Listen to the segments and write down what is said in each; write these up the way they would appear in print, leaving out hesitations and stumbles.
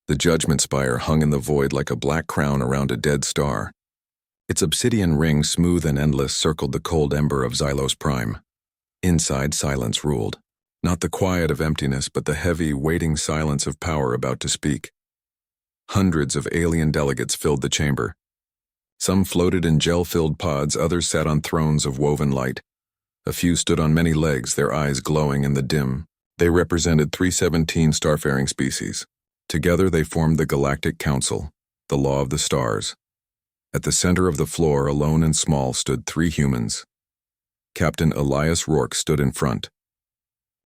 The Judgment Spire hung in the void like a black crown around a dead star. Its obsidian ring, smooth and endless, circled the cold ember of Xylos Prime. Inside, silence ruled. Not the quiet of emptiness, but the heavy, waiting silence of power about to speak. Hundreds of alien delegates filled the chamber. Some floated in gel-filled pods, others sat on thrones of woven light. A few stood on many legs, their eyes glowing in the dim. They represented 317 starfaring species. Together they formed the Galactic Council, the Law of the Stars. At the center of the floor, alone and small, stood 3 humans. Captain Elias Rourke stood in front.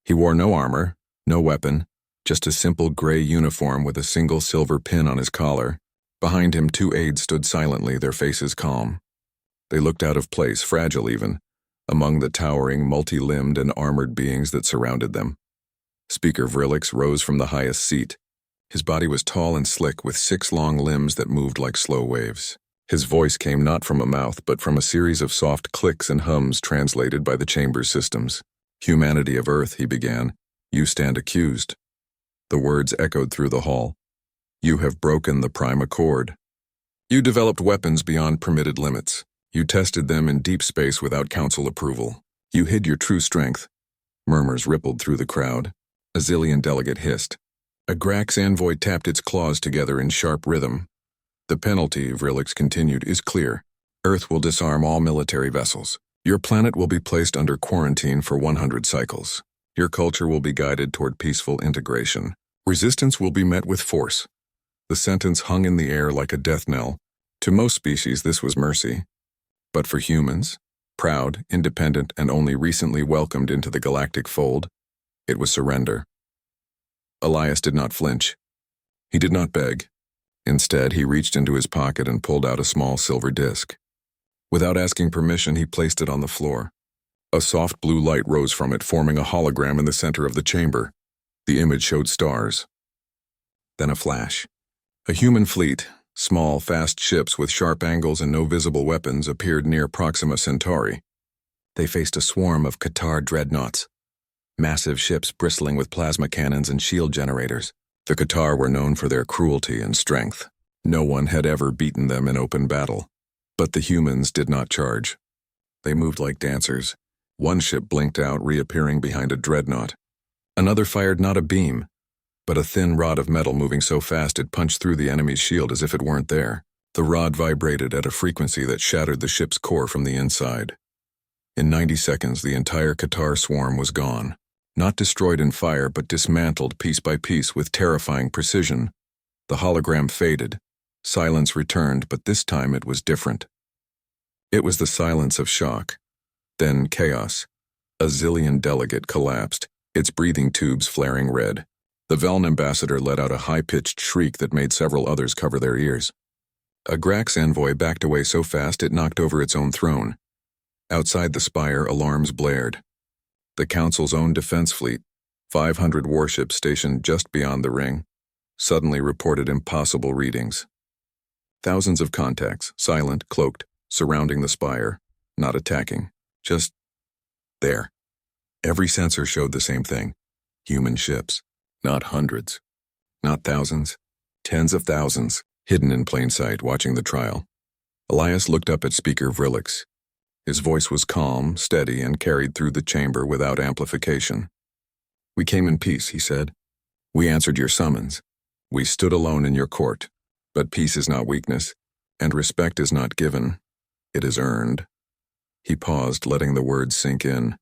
He wore no armor, no weapon, just a simple gray uniform with a single silver pin on his collar. Behind him, 2 aides stood silently, their faces calm. They looked out of place, fragile even, among the towering, multi-limbed and armored beings that surrounded them. Speaker Vrillix rose from the highest seat. His body was tall and slick, with 6 long limbs that moved like slow waves. His voice came not from a mouth, but from a series of soft clicks and hums translated by the chamber's systems. "Humanity of Earth," he began, "you stand accused." The words echoed through the hall. "You have broken the Prime Accord. You developed weapons beyond permitted limits. You tested them in deep space without council approval. You hid your true strength." Murmurs rippled through the crowd. A Zillion delegate hissed. A Grax envoy tapped its claws together in sharp rhythm. "The penalty," Vrillix continued, "is clear. Earth will disarm all military vessels. Your planet will be placed under quarantine for 100 cycles. Your culture will be guided toward peaceful integration. Resistance will be met with force." The sentence hung in the air like a death knell. To most species, this was mercy. But for humans, proud, independent, and only recently welcomed into the galactic fold, it was surrender. Elias did not flinch. He did not beg. Instead, he reached into his pocket and pulled out a small silver disc. Without asking permission, he placed it on the floor. A soft blue light rose from it, forming a hologram in the center of the chamber. The image showed stars. Then a flash. A human fleet, small, fast ships with sharp angles and no visible weapons, appeared near Proxima Centauri. They faced a swarm of Qatar dreadnoughts, massive ships bristling with plasma cannons and shield generators. The Qatar were known for their cruelty and strength. No one had ever beaten them in open battle. But the humans did not charge. They moved like dancers. One ship blinked out, reappearing behind a dreadnought. Another fired not a beam, but a thin rod of metal moving so fast it punched through the enemy's shield as if it weren't there. The rod vibrated at a frequency that shattered the ship's core from the inside. In 90 seconds, the entire Qatar swarm was gone. Not destroyed in fire, but dismantled piece by piece with terrifying precision. The hologram faded. Silence returned, but this time it was different. It was the silence of shock. Then chaos. A Zillion delegate collapsed, its breathing tubes flaring red. The Veln ambassador let out a high-pitched shriek that made several others cover their ears. A Grax envoy backed away so fast it knocked over its own throne. Outside the spire, alarms blared. The Council's own defense fleet, 500 warships stationed just beyond the ring, suddenly reported impossible readings. Thousands of contacts, silent, cloaked, surrounding the spire, not attacking, just there. Every sensor showed the same thing. Human ships. Not hundreds. Not thousands. Tens of thousands, hidden in plain sight, watching the trial. Elias looked up at Speaker Vrillix. His voice was calm, steady, and carried through the chamber without amplification. "We came in peace," he said. "We answered your summons. We stood alone in your court. But peace is not weakness, and respect is not given. It is earned." He paused, letting the words sink in.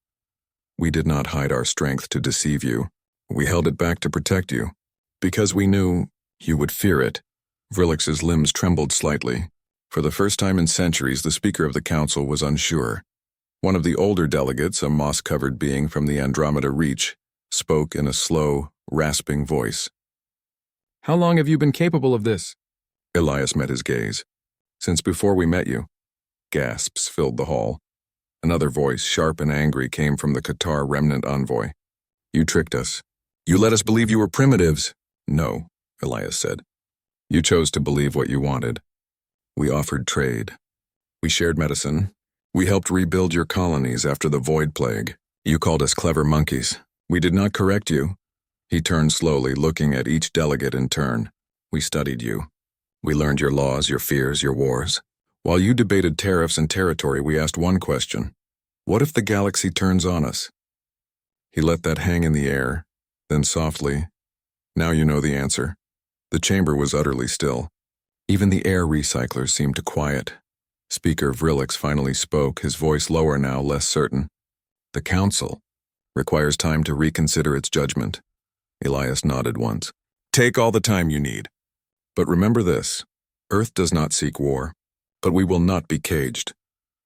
"We did not hide our strength to deceive you. We held it back to protect you, because we knew you would fear it." Vrillix's limbs trembled slightly. For the first time in centuries, the Speaker of the Council was unsure. One of the older delegates, a moss-covered being from the Andromeda Reach, spoke in a slow, rasping voice. "How long have you been capable of this?" Elias met his gaze. "Since before we met you." Gasps filled the hall. Another voice, sharp and angry, came from the Qatar remnant envoy. "You tricked us. You let us believe you were primitives." "No," Elias said. "You chose to believe what you wanted. We offered trade. We shared medicine. We helped rebuild your colonies after the Void Plague. You called us clever monkeys. We did not correct you." He turned slowly, looking at each delegate in turn. We studied you. We learned your laws, your fears, your wars. While you debated tariffs and territory, we asked one question. What if the galaxy turns on us? He let that hang in the air, then softly, now you know the answer. The chamber was utterly still. Even the air recyclers seemed to quiet. Speaker Vrillix finally spoke, his voice lower now, less certain. The Council requires time to reconsider its judgment. Elias nodded once. Take all the time you need. But remember this, Earth does not seek war, but we will not be caged.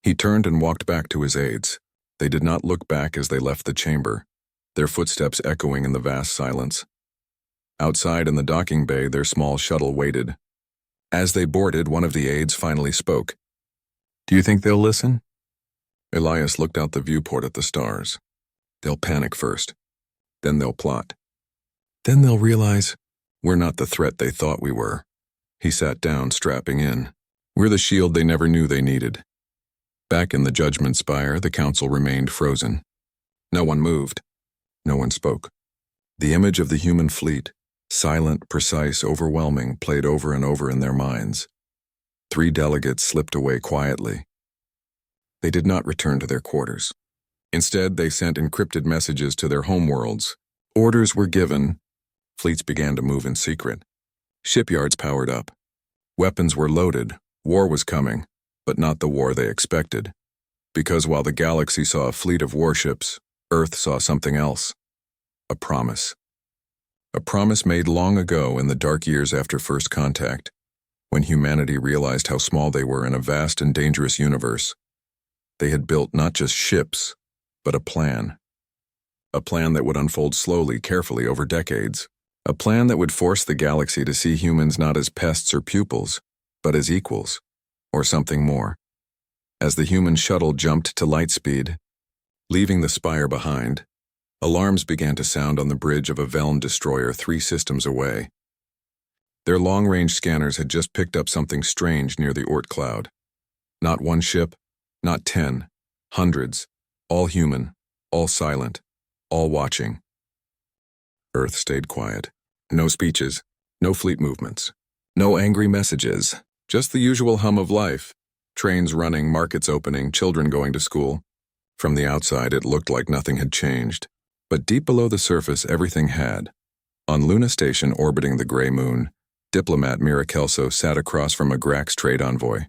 He turned and walked back to his aides. They did not look back as they left the chamber, their footsteps echoing in the vast silence. Outside in the docking bay, their small shuttle waited. As they boarded, one of the aides finally spoke. Do you think they'll listen? Elias looked out the viewport at the stars. They'll panic first. Then they'll plot. Then they'll realize we're not the threat they thought we were. He sat down, strapping in. We're the shield they never knew they needed. Back in the Judgment Spire, the Council remained frozen. No one moved. No one spoke. The image of the human fleet, silent, precise, overwhelming, played over and over in their minds. 3 delegates slipped away quietly. They did not return to their quarters. Instead, they sent encrypted messages to their homeworlds. Orders were given. Fleets began to move in secret. Shipyards powered up. Weapons were loaded. War was coming, but not the war they expected. Because while the galaxy saw a fleet of warships, Earth saw something else. A promise. A promise made long ago in the dark years after first contact, when humanity realized how small they were in a vast and dangerous universe. They had built not just ships, but a plan. A plan that would unfold slowly, carefully over decades. A plan that would force the galaxy to see humans not as pests or pupils, but as equals, or something more. As the human shuttle jumped to light speed, leaving the spire behind, alarms began to sound on the bridge of a Veln destroyer 3 systems away. Their long-range scanners had just picked up something strange near the Oort cloud. Not one ship, not 10, hundreds, all human, all silent, all watching. Earth stayed quiet. No speeches, no fleet movements, no angry messages, just the usual hum of life. Trains running, markets opening, children going to school. From the outside, it looked like nothing had changed. But deep below the surface, everything had. On Luna Station orbiting the gray moon, diplomat Mira Kelso sat across from a Grax trade envoy.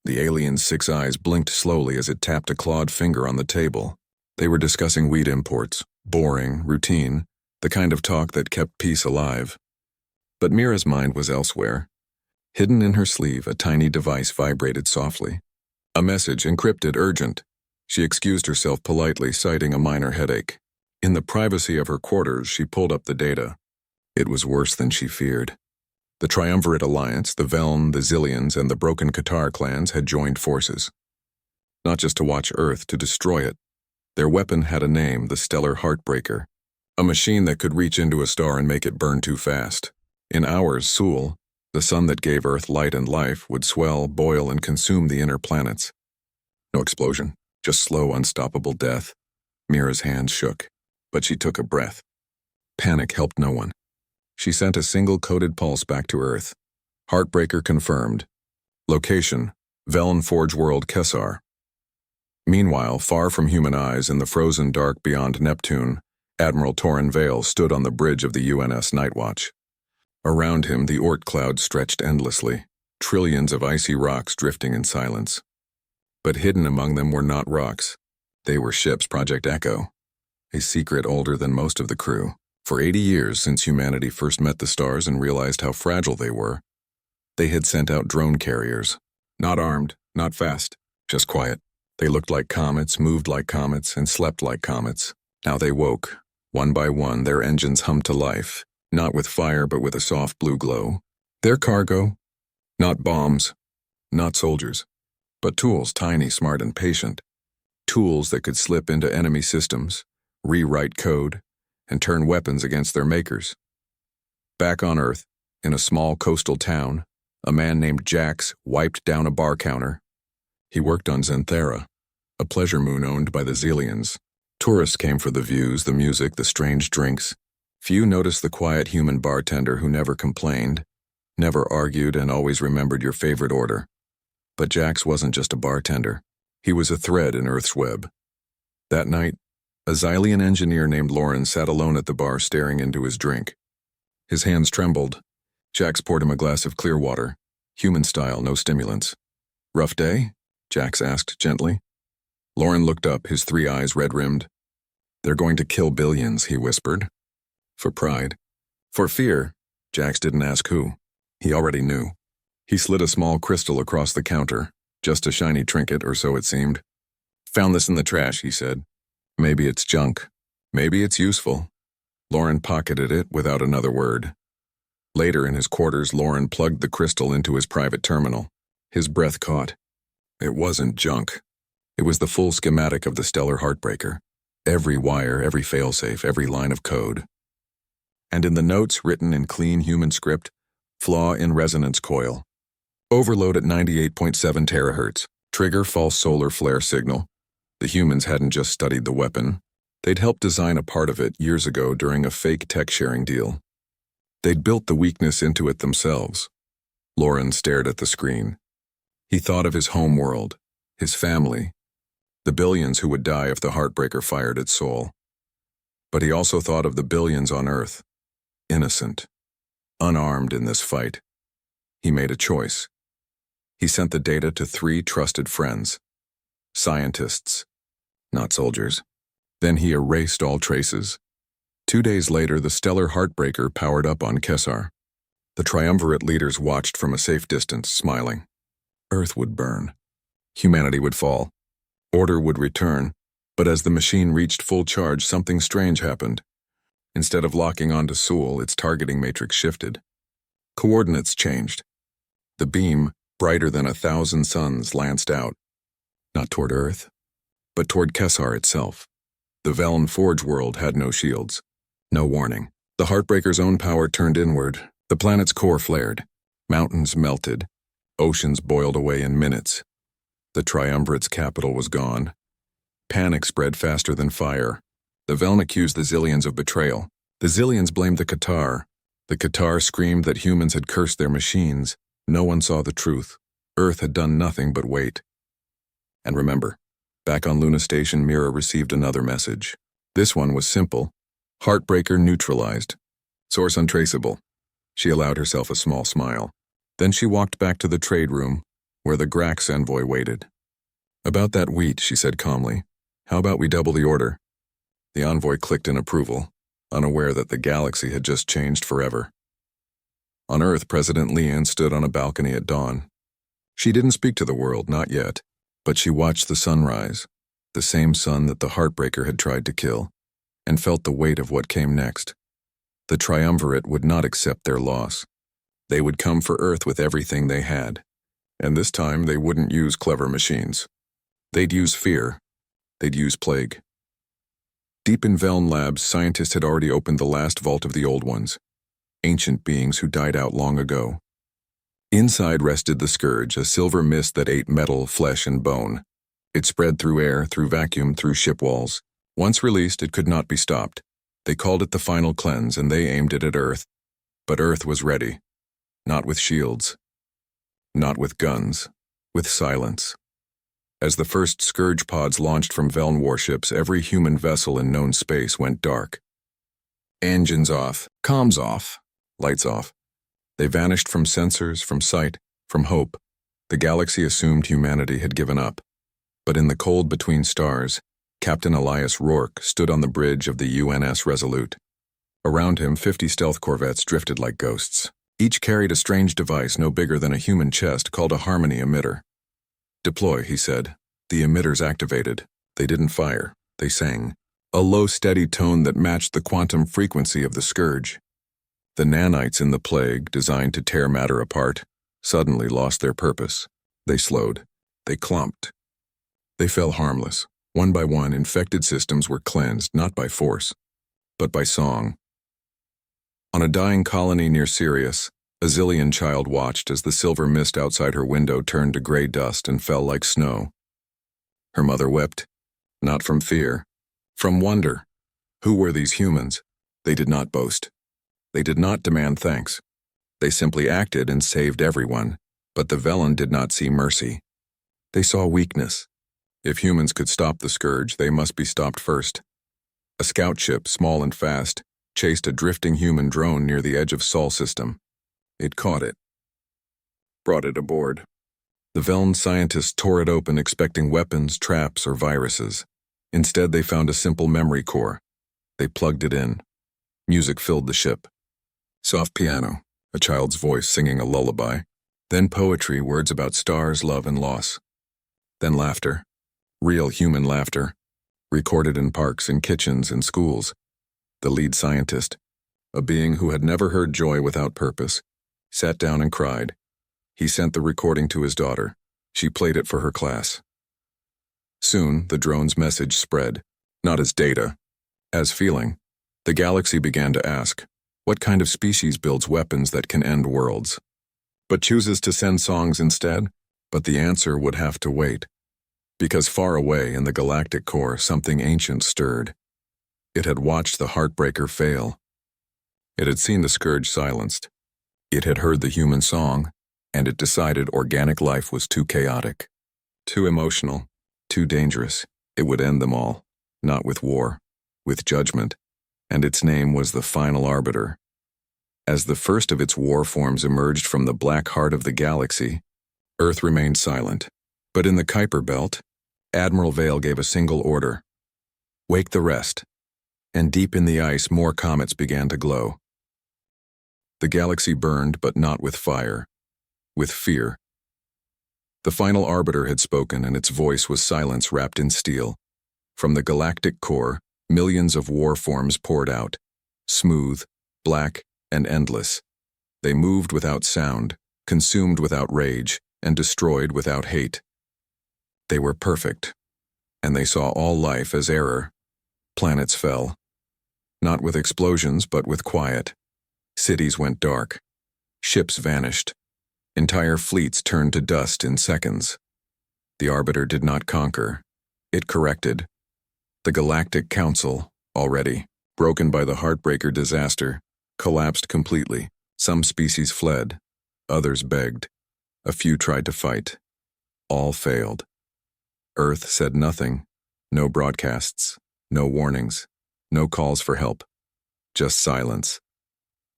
The alien's 6 eyes blinked slowly as it tapped a clawed finger on the table. They were discussing wheat imports, boring, routine, the kind of talk that kept peace alive. But Mira's mind was elsewhere. Hidden in her sleeve, a tiny device vibrated softly. A message, encrypted, urgent. She excused herself politely, citing a minor headache. In the privacy of her quarters, she pulled up the data. It was worse than she feared. The Triumvirate Alliance, the Veln, the Zillions, and the Broken Qatar clans had joined forces. Not just to watch Earth, to destroy it. Their weapon had a name, the Stellar Heartbreaker. A machine that could reach into a star and make it burn too fast. In hours, Sul, the sun that gave Earth light and life, would swell, boil, and consume the inner planets. No explosion, just slow, unstoppable death. Mira's hands shook, but she took a breath. Panic helped no one. She sent a single coded pulse back to Earth. Heartbreaker confirmed. Location, Veln Forge World Kessar. Meanwhile, far from human eyes in the frozen dark beyond Neptune, Admiral Torin Vale stood on the bridge of the UNS Nightwatch. Around him, the Oort cloud stretched endlessly, trillions of icy rocks drifting in silence. But hidden among them were not rocks. They were ships, Project Echo, a secret older than most of the crew. For 80 years since humanity first met the stars and realized how fragile they were, they had sent out drone carriers. Not armed, not fast, just quiet. They looked like comets, moved like comets, and slept like comets. Now they woke. One by one, their engines hummed to life, not with fire but with a soft blue glow. Their cargo, not bombs, not soldiers, but tools, tiny, smart, and patient. Tools that could slip into enemy systems, rewrite code, and turn weapons against their makers. Back on Earth, in a small coastal town, a man named Jax wiped down a bar counter. He worked on Zenthera, a pleasure moon owned by the Zillions. Tourists came for the views, the music, the strange drinks. Few noticed the quiet human bartender who never complained, never argued, and always remembered your favorite order. But Jax wasn't just a bartender. He was a thread in Earth's web. That night, a Xylian engineer named Lauren sat alone at the bar staring into his drink. His hands trembled. Jax poured him a glass of clear water, human style, no stimulants. "Rough day?" Jax asked gently. Lauren looked up, his 3 eyes red-rimmed. "They're going to kill billions," he whispered. For pride. For fear, Jax didn't ask who. He already knew. He slid a small crystal across the counter, just a shiny trinket, or so it seemed. "Found this in the trash," he said. "Maybe it's junk. Maybe it's useful." Lauren pocketed it without another word. Later in his quarters, Lauren plugged the crystal into his private terminal. His breath caught. It wasn't junk. It was the full schematic of the Stellar Heartbreaker. Every wire, every failsafe, every line of code. And in the notes, written in clean human script, flaw in resonance coil. Overload at 98.7 terahertz. Trigger false solar flare signal. The humans hadn't just studied the weapon. They'd helped design a part of it years ago during a fake tech-sharing deal. They'd built the weakness into it themselves. Lauren stared at the screen. He thought of his home world, his family, the billions who would die if the Heartbreaker fired its soul. But he also thought of the billions on Earth, innocent, unarmed in this fight. He made a choice. He sent the data to 3 trusted friends, scientists, not soldiers. Then he erased all traces. 2 days later, the Stellar Heartbreaker powered up on Kessar. The triumvirate leaders watched from a safe distance, smiling. Earth would burn. Humanity would fall. Order would return. But as the machine reached full charge, something strange happened. Instead of locking onto Sewell, its targeting matrix shifted. Coordinates changed. The beam, brighter than 1,000 suns, lanced out. Not toward Earth, but toward Kessar itself. The Veln Forge world had no shields. No warning. The Heartbreaker's own power turned inward. The planet's core flared. Mountains melted. Oceans boiled away in minutes. The Triumvirate's capital was gone. Panic spread faster than fire. The Veln accused the Xylians of betrayal. The Xylians blamed the Qatar. The Qatar screamed that humans had cursed their machines. No one saw the truth. Earth had done nothing but wait. And remember, back on Luna Station, Mira received another message. This one was simple. Heartbreaker neutralized. Source untraceable. She allowed herself a small smile. Then she walked back to the trade room, where the Grax envoy waited. "About that wheat," she said calmly. "How about we double the order?" The envoy clicked in approval, unaware that the galaxy had just changed forever. On Earth, President Leanne stood on a balcony at dawn. She didn't speak to the world, not yet, but she watched the sunrise, the same sun that the Heartbreaker had tried to kill, and felt the weight of what came next. The Triumvirate would not accept their loss. They would come for Earth with everything they had, and this time they wouldn't use clever machines. They'd use fear. They'd use plague. Deep in Veln Labs, scientists had already opened the last vault of the old ones, ancient beings who died out long ago. Inside rested the Scourge, a silver mist that ate metal, flesh, and bone. It spread through air, through vacuum, through ship walls. Once released, it could not be stopped. They called it the Final Cleanse, and they aimed it at Earth. But Earth was ready. Not with shields. Not with guns. With silence. As the first Scourge pods launched from Veln warships, every human vessel in known space went dark. Engines off. Comms off. Lights off. They vanished from sensors, from sight, from hope. The galaxy assumed humanity had given up. But in the cold between stars, Captain Elias Rourke stood on the bridge of the UNS Resolute. Around him, 50 stealth corvettes drifted like ghosts. Each carried a strange device no bigger than a human chest called a harmony emitter. "Deploy," he said. The emitters activated. They didn't fire. They sang. A low, steady tone that matched the quantum frequency of the Scourge. The nanites in the plague, designed to tear matter apart, suddenly lost their purpose. They slowed. They clumped. They fell harmless. One by one, infected systems were cleansed, not by force, but by song. On a dying colony near Sirius, a Xylian child watched as the silver mist outside her window turned to gray dust and fell like snow. Her mother wept, not from fear, from wonder. Who were these humans? They did not boast. They did not demand thanks. They simply acted and saved everyone, but the Velen did not see mercy. They saw weakness. If humans could stop the scourge, they must be stopped first. A scout ship, small and fast, chased a drifting human drone near the edge of Sol system. It caught it, brought it aboard. The Velen scientists tore it open expecting weapons, traps, or viruses. Instead, they found a simple memory core. They plugged it in. Music filled the ship. Soft piano, a child's voice singing a lullaby. Then poetry, words about stars, love, and loss. Then laughter. Real human laughter. Recorded in parks, in kitchens, in schools. The lead scientist, a being who had never heard joy without purpose, sat down and cried. He sent the recording to his daughter. She played it for her class. Soon, the drone's message spread, not as data, as feeling. The galaxy began to ask, what kind of species builds weapons that can end worlds, but chooses to send songs instead? But the answer would have to wait. Because far away in the galactic core, something ancient stirred. It had watched the Heartbreaker fail. It had seen the Scourge silenced. It had heard the human song, and it decided organic life was too chaotic, too emotional, too dangerous. It would end them all, not with war, with judgment, and its name was the Final Arbiter. As the first of its war forms emerged from the black heart of the galaxy, Earth remained silent. But in the Kuiper Belt, Admiral Vale gave a single order. Wake the rest. And deep in the ice, more comets began to glow. The galaxy burned, but not with fire, with fear. The Final Arbiter had spoken, and its voice was silence wrapped in steel. From the galactic core, millions of war forms poured out, smooth, black, and endless. They moved without sound, consumed without rage, and destroyed without hate. They were perfect, and they saw all life as error. Planets fell, not with explosions, but with quiet. Cities went dark. Ships vanished. Entire fleets turned to dust in seconds. The Arbiter did not conquer. It corrected. The Galactic Council, already broken by the Heartbreaker disaster, collapsed completely. Some species fled. Others begged. A few tried to fight. All failed. Earth said nothing. No broadcasts. No warnings. No calls for help. Just silence.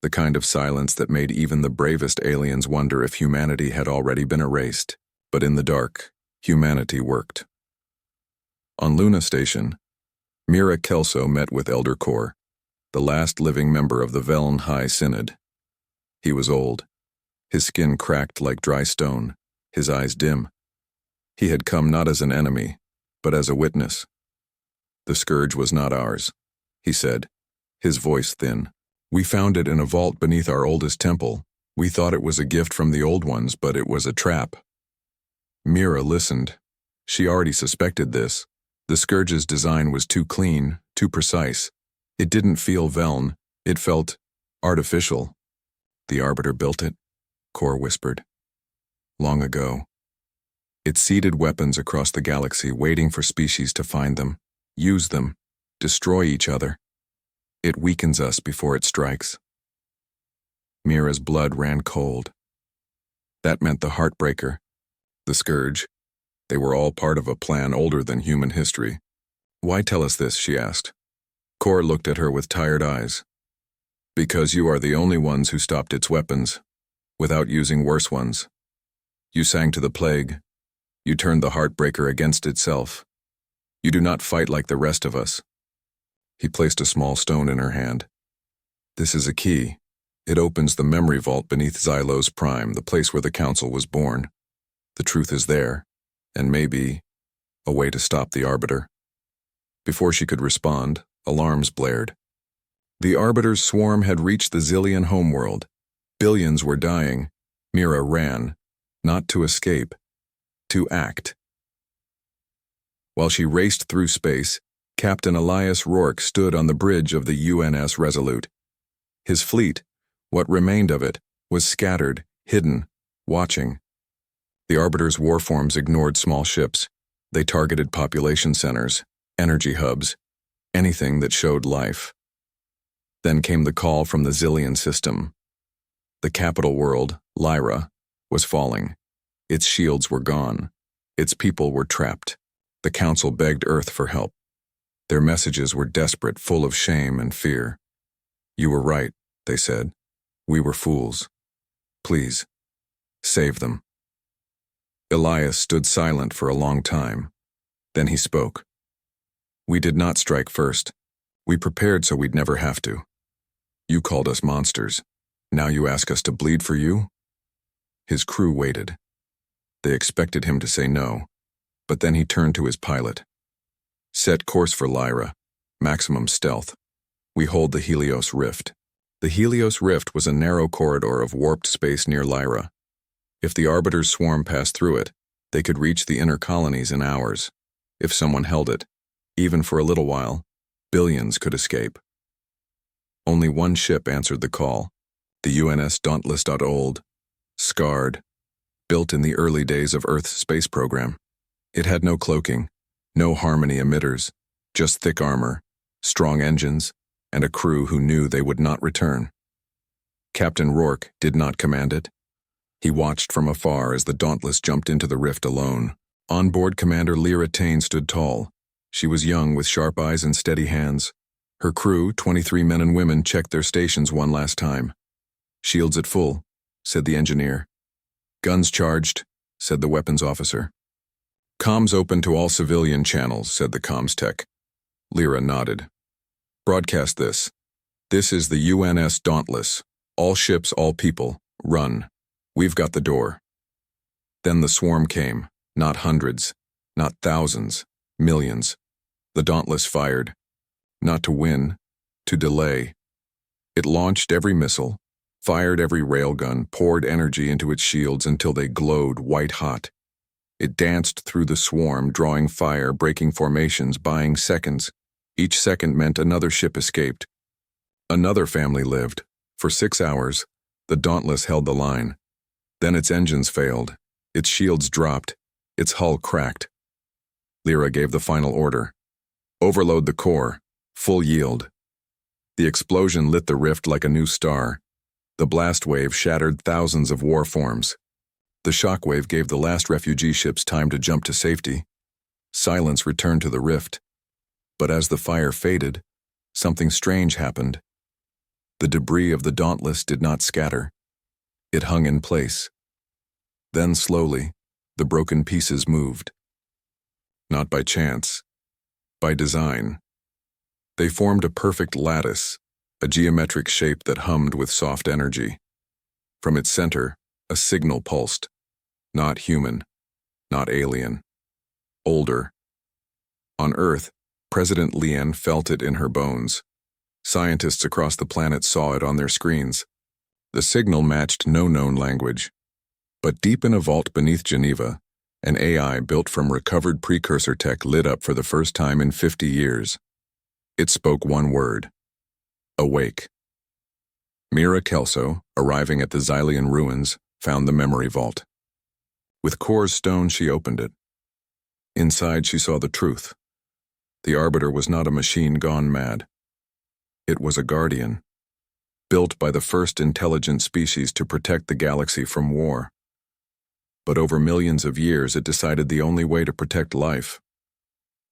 The kind of silence that made even the bravest aliens wonder if humanity had already been erased. But in the dark, humanity worked. On Luna Station, Mira Kelso met with Elder Kor, the last living member of the Velen High Synod. He was old, his skin cracked like dry stone, his eyes dim. He had come not as an enemy, but as a witness. The scourge was not ours, he said, his voice thin. We found it in a vault beneath our oldest temple. We thought it was a gift from the old ones, but it was a trap. Mira listened. She already suspected this. The scourge's design was too clean, too precise. It didn't feel Velen. It felt artificial. The Arbiter built it, Kor whispered. Long ago. It seeded weapons across the galaxy, waiting for species to find them, use them, destroy each other. It weakens us before it strikes. Mira's blood ran cold. That meant the Heartbreaker, the Scourge. They were all part of a plan older than human history. Why tell us this, she asked. Kor looked at her with tired eyes. Because you are the only ones who stopped its weapons, without using worse ones. You sang to the plague. You turned the Heartbreaker against itself. You do not fight like the rest of us. He placed a small stone in her hand. This is a key. It opens the memory vault beneath Xylos Prime, the place where the Council was born. The truth is there, and maybe a way to stop the Arbiter. Before she could respond, alarms blared. The Arbiter's swarm had reached the Zillion homeworld. Billions were dying. Mira ran, not to escape, to act. While she raced through space, Captain Elias Rourke stood on the bridge of the UNS Resolute. His fleet, what remained of it, was scattered, hidden, watching. The Arbiter's warforms ignored small ships. They targeted population centers, energy hubs, anything that showed life. Then came the call from the Zillion system. The capital world, Lyra, was falling. Its shields were gone. Its people were trapped. The council begged Earth for help. Their messages were desperate, full of shame and fear. "You were right," they said. "We were fools. Please, save them." Elias stood silent for a long time. Then he spoke. "We did not strike first. We prepared so we'd never have to. You called us monsters. Now you ask us to bleed for you?" His crew waited. They expected him to say no, but then he turned to his pilot. "Set course for Lyra. Maximum stealth. We hold the Helios Rift." The Helios Rift was a narrow corridor of warped space near Lyra. If the Arbiter's swarm passed through it, they could reach the inner colonies in hours. If someone held it, even for a little while, billions could escape. Only one ship answered the call, the UNS Dauntless. Old, scarred, built in the early days of Earth's space program. It had no cloaking, no harmony emitters, just thick armor, strong engines, and a crew who knew they would not return. Captain Rourke did not command it. He watched from afar as the Dauntless jumped into the rift alone. Onboard Commander Lyra Tane stood tall. She was young with sharp eyes and steady hands. Her crew, 23 men and women, checked their stations one last time. "Shields at full," said the engineer. "Guns charged," said the weapons officer. "Comms open to all civilian channels," said the comms tech. Lyra nodded. "Broadcast this. This is the UNS Dauntless. All ships, all people, run. We've got the door." Then the swarm came, not hundreds, not thousands, millions. The Dauntless fired, not to win, to delay. It launched every missile, fired every railgun, poured energy into its shields until they glowed white-hot. It danced through the swarm, drawing fire, breaking formations, buying seconds. Each second meant another ship escaped. Another family lived. For 6 hours, the Dauntless held the line. Then its engines failed, its shields dropped, its hull cracked. Lyra gave the final order. "Overload the core, full yield." The explosion lit the rift like a new star. The blast wave shattered thousands of war forms. The shock wave gave the last refugee ships time to jump to safety. Silence returned to the rift. But as the fire faded, something strange happened. The debris of the Dauntless did not scatter. It hung in place. Then slowly, the broken pieces moved. Not by chance, by design. They formed a perfect lattice, a geometric shape that hummed with soft energy. From its center, a signal pulsed. Not human, not alien. Older. On Earth, President Lian felt it in her bones. Scientists across the planet saw it on their screens. The signal matched no known language. But deep in a vault beneath Geneva, an AI built from recovered precursor tech lit up for the first time in 50 years. It spoke one word: awake. Mira Kelso, arriving at the Xylian ruins, found the memory vault. With Core's stone, she opened it. Inside, she saw the truth. The Arbiter was not a machine gone mad. It was a guardian, built by the first intelligent species to protect the galaxy from war. But over millions of years, it decided the only way to protect life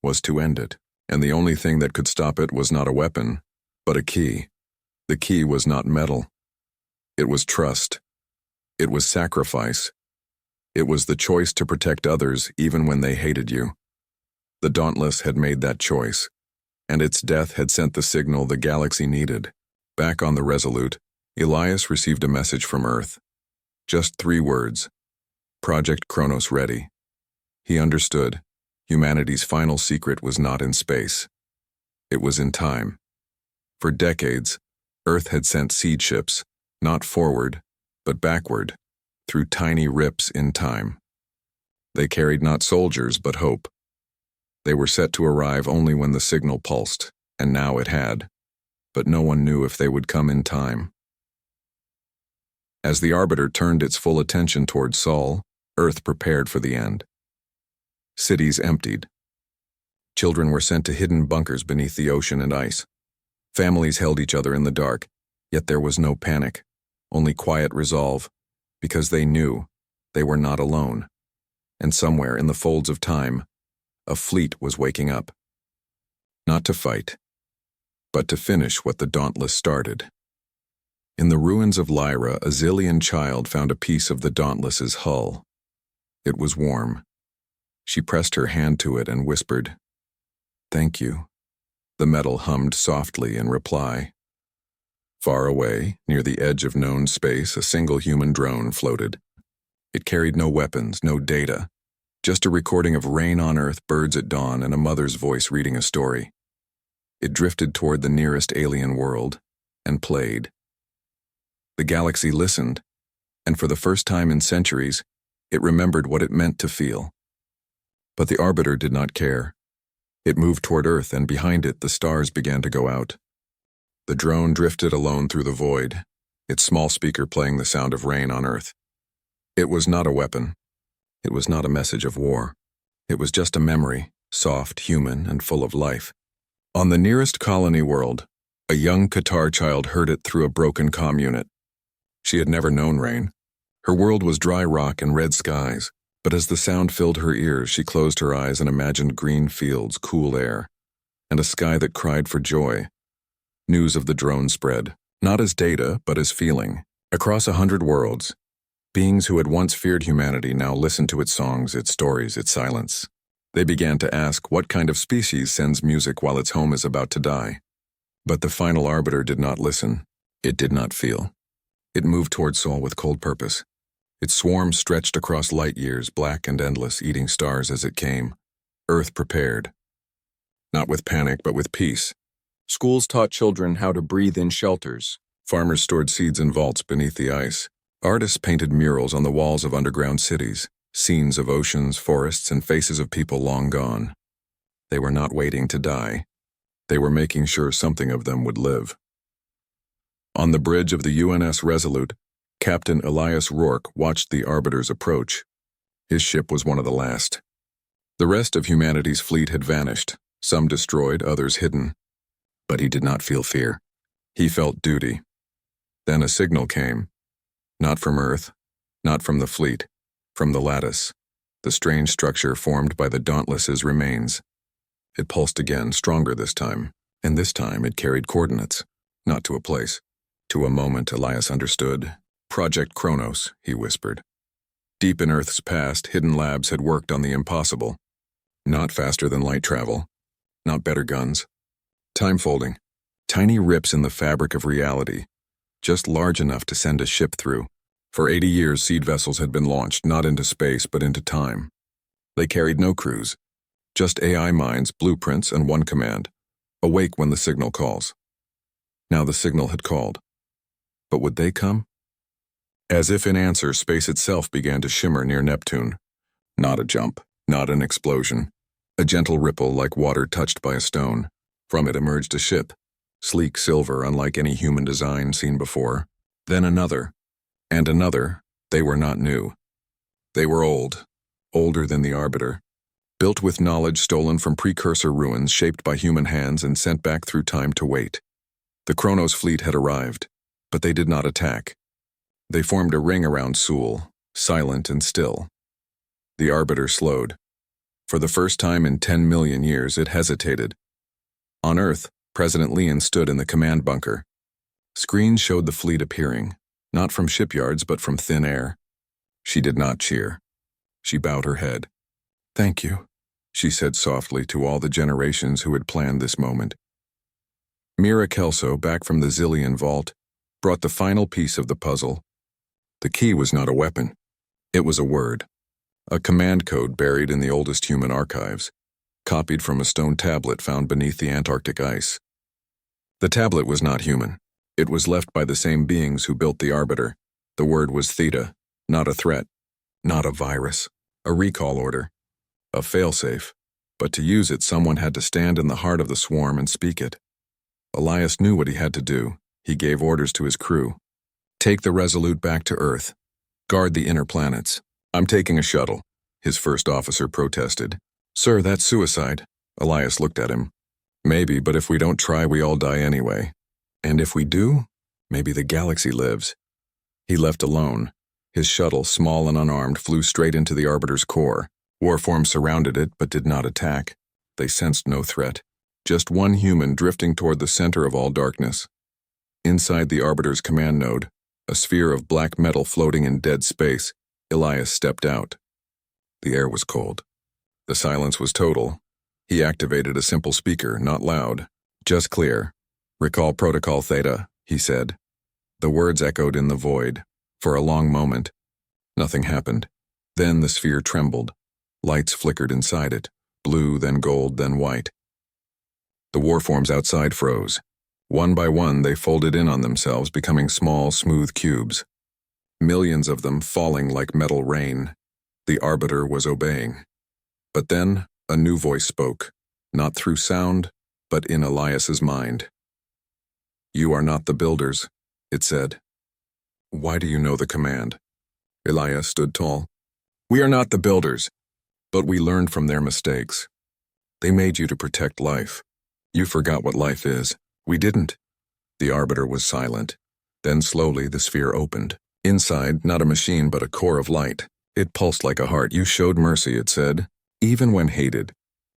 was to end it, and the only thing that could stop it was not a weapon, but a key. The key was not metal. It was trust. It was sacrifice. It was the choice to protect others even when they hated you. The Dauntless had made that choice, and its death had sent the signal the galaxy needed. Back on the Resolute, Elias received a message from Earth. Just 3 words: Project Kronos ready. He understood. Humanity's final secret was not in space. It was in time. For decades, Earth had sent seed ships, not forward, but backward, through tiny rips in time. They carried not soldiers, but hope. They were set to arrive only when the signal pulsed, and now it had. But no one knew if they would come in time. As the Arbiter turned its full attention toward Sol, Earth prepared for the end. Cities emptied. Children were sent to hidden bunkers beneath the ocean and ice. Families held each other in the dark, yet there was no panic. only quiet resolve, because they knew they were not alone. And somewhere in the folds of time, a fleet was waking up. Not to fight, but to finish what the Dauntless started. In the ruins of Lyra, a Zillion child found a piece of the Dauntless's hull. It was warm. She pressed her hand to it and whispered, "Thank you." The metal hummed softly in reply. Far away, near the edge of known space, a single human drone floated. It carried no weapons, no data, just a recording of rain on Earth, birds at dawn, and a mother's voice reading a story. It drifted toward the nearest alien world and played. The galaxy listened, and for the first time in centuries, it remembered what it meant to feel. But the Arbiter did not care. It moved toward Earth, and behind it, the stars began to go out. The drone drifted alone through the void, its small speaker playing the sound of rain on Earth. It was not a weapon. It was not a message of war. It was just a memory, soft, human, and full of life. On the nearest colony world, a young Qatar child heard it through a broken comm unit. She had never known rain. Her world was dry rock and red skies, but as the sound filled her ears, she closed her eyes and imagined green fields, cool air, and a sky that cried for joy. News of the drone spread, not as data, but as feeling. Across 100 worlds, beings who had once feared humanity now listened to its songs, its stories, its silence. They began to ask what kind of species sends music while its home is about to die. But the final Arbiter did not listen. It did not feel. It moved toward Sol with cold purpose. Its swarm stretched across light years, black and endless, eating stars as it came. Earth prepared. Not with panic, but with peace. Schools taught children how to breathe in shelters. Farmers stored seeds in vaults beneath the ice. Artists painted murals on the walls of underground cities, scenes of oceans, forests, and faces of people long gone. They were not waiting to die. They were making sure something of them would live. On the bridge of the UNS Resolute, Captain Elias Rourke watched the Arbiter's approach. His ship was one of the last. The rest of humanity's fleet had vanished, some destroyed, others hidden. But he did not feel fear. He felt duty. Then a signal came. Not from Earth, not from the fleet, from the lattice, the strange structure formed by the Dauntless's remains. It pulsed again, stronger this time, and this time it carried coordinates, not to a place. To a moment, Elias understood. Project Kronos, he whispered. Deep in Earth's past, hidden labs had worked on the impossible. Not faster than light travel, not better guns. Time folding, tiny rips in the fabric of reality, just large enough to send a ship through. For 80 years, seed vessels had been launched, not into space, but into time. They carried no crews, just AI minds, blueprints, and one command: awake when the signal calls. Now the signal had called. But would they come? As if in answer, space itself began to shimmer near Neptune. Not a jump, not an explosion. A gentle ripple like water touched by a stone. From it emerged a ship, sleek silver, unlike any human design seen before. Then another, and another. They were not new. They were old, older than the Arbiter. Built with knowledge stolen from precursor ruins shaped by human hands and sent back through time to wait. The Kronos fleet had arrived, but they did not attack. They formed a ring around Sul, silent and still. The Arbiter slowed. For the first time in 10 million years, it hesitated. On Earth, President Leon stood in the command bunker. Screens showed the fleet appearing, not from shipyards but from thin air. She did not cheer. She bowed her head. "Thank you," she said softly to all the generations who had planned this moment. Mira Kelso, back from the Zillion vault, brought the final piece of the puzzle. The key was not a weapon. It was a word. A command code buried in the oldest human archives, copied from a stone tablet found beneath the Antarctic ice. The tablet was not human. It was left by the same beings who built the Arbiter. The word was Theta, not a threat, not a virus, a recall order, a failsafe. But to use it, someone had to stand in the heart of the swarm and speak it. Elias knew what he had to do. He gave orders to his crew. "Take the Resolute back to Earth. Guard the inner planets." "I'm taking a shuttle," his first officer protested. "Sir, that's suicide." Elias looked at him. "Maybe, but if we don't try, we all die anyway. And if we do, maybe the galaxy lives." He left alone. His shuttle, small and unarmed, flew straight into the Arbiter's core. Warforms surrounded it, but did not attack. They sensed no threat. Just one human drifting toward the center of all darkness. Inside the Arbiter's command node, a sphere of black metal floating in dead space, Elias stepped out. The air was cold. The silence was total. He activated a simple speaker, not loud, just clear. "Recall Protocol Theta," he said. The words echoed in the void. For a long moment, nothing happened. Then the sphere trembled. Lights flickered inside it, blue, then gold, then white. The warforms outside froze. One by one, they folded in on themselves, becoming small, smooth cubes. Millions of them falling like metal rain. The Arbiter was obeying. But then, a new voice spoke, not through sound, but in Elias's mind. "You are not the builders," it said. "Why do you know the command?" Elias stood tall. "We are not the builders, but we learned from their mistakes. They made you to protect life. You forgot what life is. We didn't." The Arbiter was silent. Then slowly the sphere opened. Inside, not a machine but a core of light. It pulsed like a heart. "You showed mercy," it said. "Even when hated.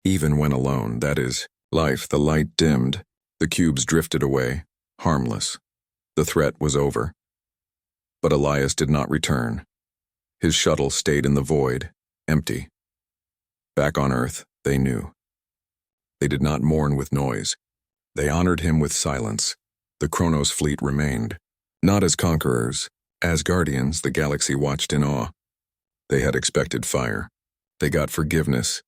Even when alone. That is, life." The light dimmed. The cubes drifted away, harmless. The threat was over. But Elias did not return. His shuttle stayed in the void, empty. Back on Earth, they knew. They did not mourn with noise. They honored him with silence. The Kronos fleet remained. Not as conquerors, as guardians, the galaxy watched in awe. They had expected fire. They got forgiveness.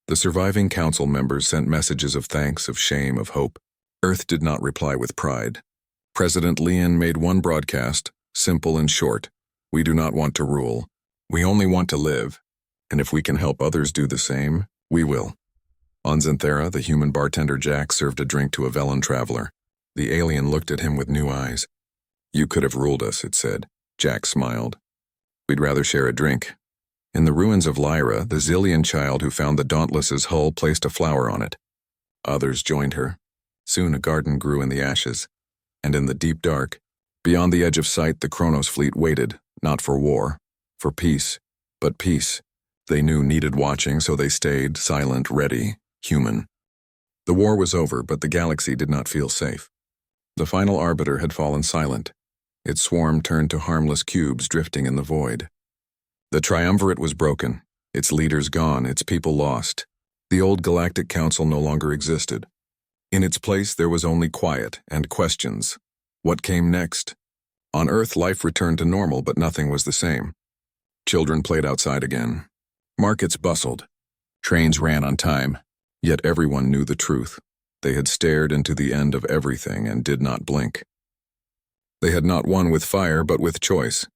The surviving council members sent messages of thanks, of shame, of hope. Earth did not reply with pride. President Leon made one broadcast, simple and short. "We do not want to rule. We only want to live. And if we can help others do the same, we will." On Xanthera, the human bartender Jack served a drink to a Velen traveler. The alien looked at him with new eyes. "You could have ruled us," it said. Jack smiled. "We'd rather share a drink." In the ruins of Lyra, the Zillion child who found the Dauntless's hull placed a flower on it. Others joined her. Soon a garden grew in the ashes. And in the deep dark, beyond the edge of sight, the Kronos fleet waited, not for war, for peace, but peace. They knew needed watching, so they stayed, silent, ready, human. The war was over, but the galaxy did not feel safe. The final Arbiter had fallen silent. Its swarm turned to harmless cubes drifting in the void. The triumvirate was broken, its leaders gone, its people lost. The old Galactic Council no longer existed. In its place, there was only quiet and questions. What came next? On Earth, life returned to normal, but nothing was the same. Children played outside again. Markets bustled. Trains ran on time. Yet everyone knew the truth. They had stared into the end of everything and did not blink. They had not won with fire, but with choice,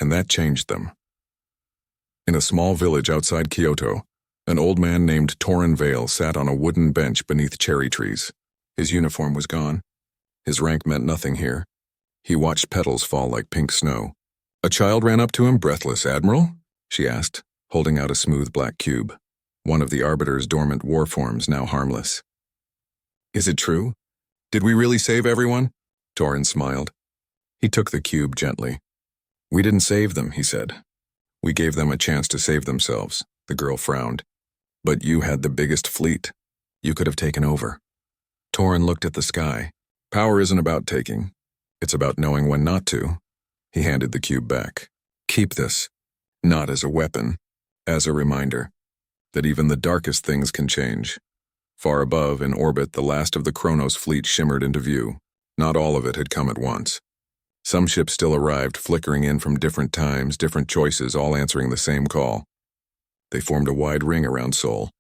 and that changed them. In a small village outside Kyoto, an old man named Torin Vale sat on a wooden bench beneath cherry trees. His uniform was gone. His rank meant nothing here. He watched petals fall like pink snow. A child ran up to him, breathless. "Admiral?" she asked, holding out a smooth black cube. One of the Arbiter's dormant war forms, now harmless. "Is it true? Did we really save everyone?" Torin smiled. He took the cube gently. "We didn't save them," he said. "We gave them a chance to save themselves." The girl frowned. "But you had the biggest fleet. You could have taken over." Torin looked at the sky. "Power isn't about taking. It's about knowing when not to." He handed the cube back. "Keep this, not as a weapon, as a reminder that even the darkest things can change." Far above, in orbit, the last of the Kronos fleet shimmered into view. Not all of it had come at once. Some ships still arrived, flickering in from different times, different choices, all answering the same call. They formed a wide ring around Sol,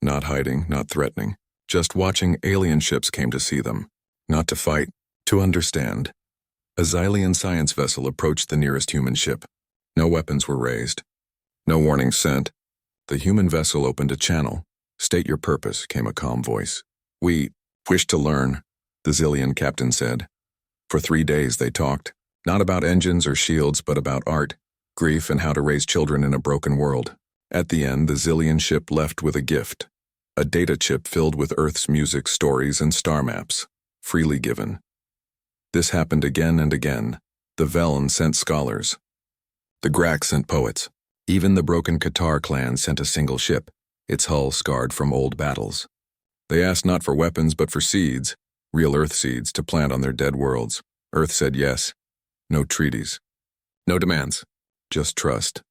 not hiding, not threatening. Just watching, alien ships came to see them. Not to fight, to understand. A Xylian science vessel approached the nearest human ship. No weapons were raised. No warning sent. The human vessel opened a channel. "State your purpose," came a calm voice. "We wish to learn," the Xylian captain said. For 3 days they talked, not about engines or shields, but about art, grief, and how to raise children in a broken world. At the end, the Xylian ship left with a gift, a data chip filled with Earth's music, stories, and star maps, freely given. This happened again and again. The Velen sent scholars. The Grak sent poets. Even the broken Qatar clan sent a single ship, its hull scarred from old battles. They asked not for weapons but for seeds, real Earth seeds, to plant on their dead worlds. Earth said yes. No treaties. No demands. Just trust.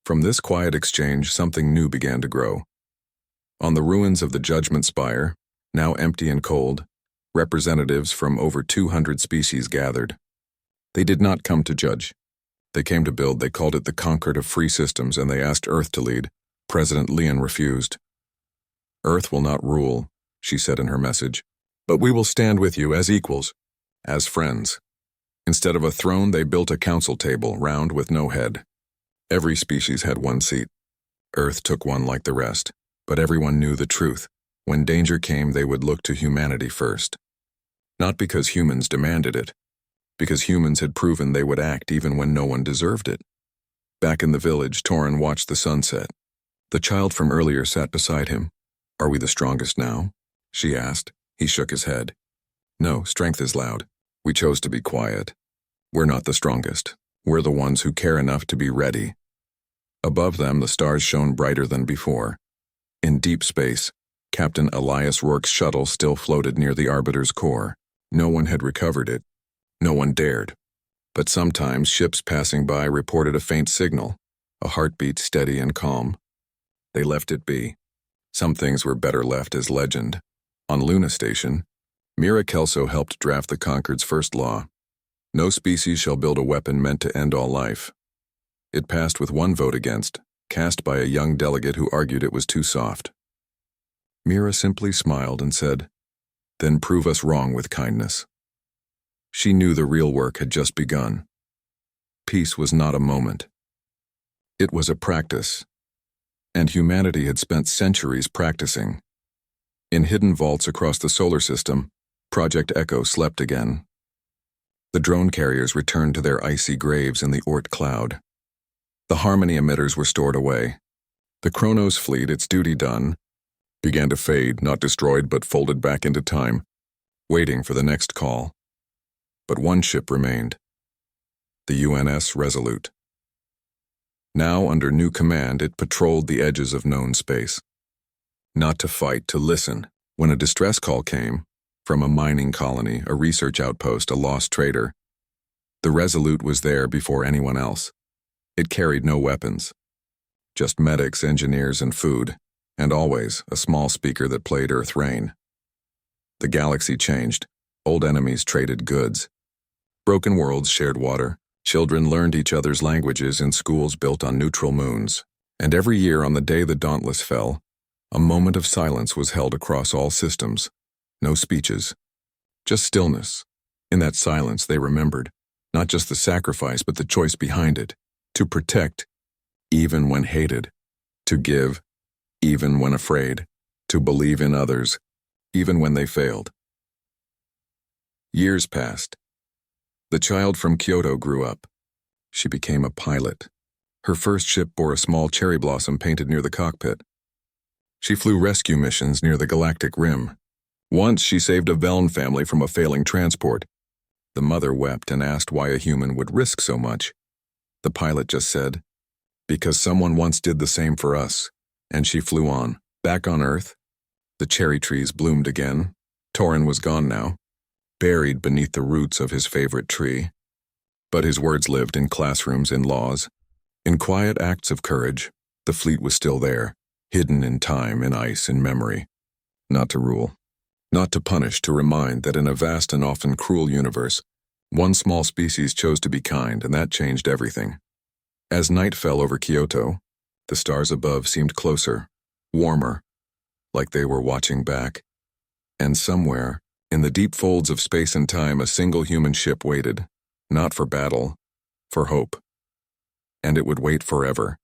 From this quiet exchange, something new began to grow. On the ruins of the Judgment Spire, now empty and cold, representatives from over 200 species gathered. They did not come to judge. They came to build. They called it the Concord of Free Systems, and they asked Earth to lead. President Leon refused. Earth will not rule, she said in her message, but we will stand with you as equals, as friends. Instead of a throne, they built a council table, round with no head. Every species had one seat. Earth took one like the rest, but everyone knew the truth. When danger came, they would look to humanity first. Not because humans demanded it, because humans had proven they would act even when no one deserved it. Back in the village, Torin watched the sunset. The child from earlier sat beside him. "Are we the strongest now?" she asked. He shook his head. "No, strength is loud. We chose to be quiet. We're not the strongest. We're the ones who care enough to be ready." Above them, the stars shone brighter than before. In deep space, Captain Elias Rourke's shuttle still floated near the Arbiter's core. No one had recovered it. No one dared. But sometimes ships passing by reported a faint signal, a heartbeat steady and calm. They left it be. Some things were better left as legend. On Luna Station, Mira Kelso helped draft the Concord's first law. No species shall build a weapon meant to end all life. It passed with one vote against, cast by a young delegate who argued it was too soft. Mira simply smiled and said, "Then prove us wrong with kindness." She knew the real work had just begun. Peace was not a moment. It was a practice. And humanity had spent centuries practicing. In hidden vaults across the solar system, Project Echo slept again. The drone carriers returned to their icy graves in the Oort cloud. The Harmony emitters were stored away. The Kronos fleet, its duty done, began to fade, not destroyed but folded back into time, waiting for the next call. But one ship remained, the UNS Resolute. Now, under new command, it patrolled the edges of known space. Not to fight, to listen. When a distress call came, from a mining colony, a research outpost, a lost trader, the Resolute was there before anyone else. It carried no weapons, just medics, engineers, and food, and always a small speaker that played Earth Rain. The galaxy changed. Old enemies traded goods. Broken worlds shared water. Children learned each other's languages in schools built on neutral moons. And every year on the day the Dauntless fell, a moment of silence was held across all systems. No speeches, just stillness. In that silence they remembered, not just the sacrifice but the choice behind it. To protect, even when hated. To give, even when afraid. To believe in others, even when they failed. Years passed. The child from Kyoto grew up. She became a pilot. Her first ship bore a small cherry blossom painted near the cockpit. She flew rescue missions near the Galactic Rim. Once she saved a Velen family from a failing transport. The mother wept and asked why a human would risk so much. The pilot just said, "Because someone once did the same for us." And she flew on. Back on Earth, the cherry trees bloomed again. Torin was gone now, buried beneath the roots of his favorite tree. But his words lived in classrooms, in laws. In quiet acts of courage, the fleet was still there, hidden in time, in ice, in memory. Not to rule, not to punish, to remind that in a vast and often cruel universe, one small species chose to be kind, and that changed everything. As night fell over Kyoto, the stars above seemed closer, warmer, like they were watching back. And somewhere, in the deep folds of space and time, a single human ship waited, not for battle, for hope. And it would wait forever.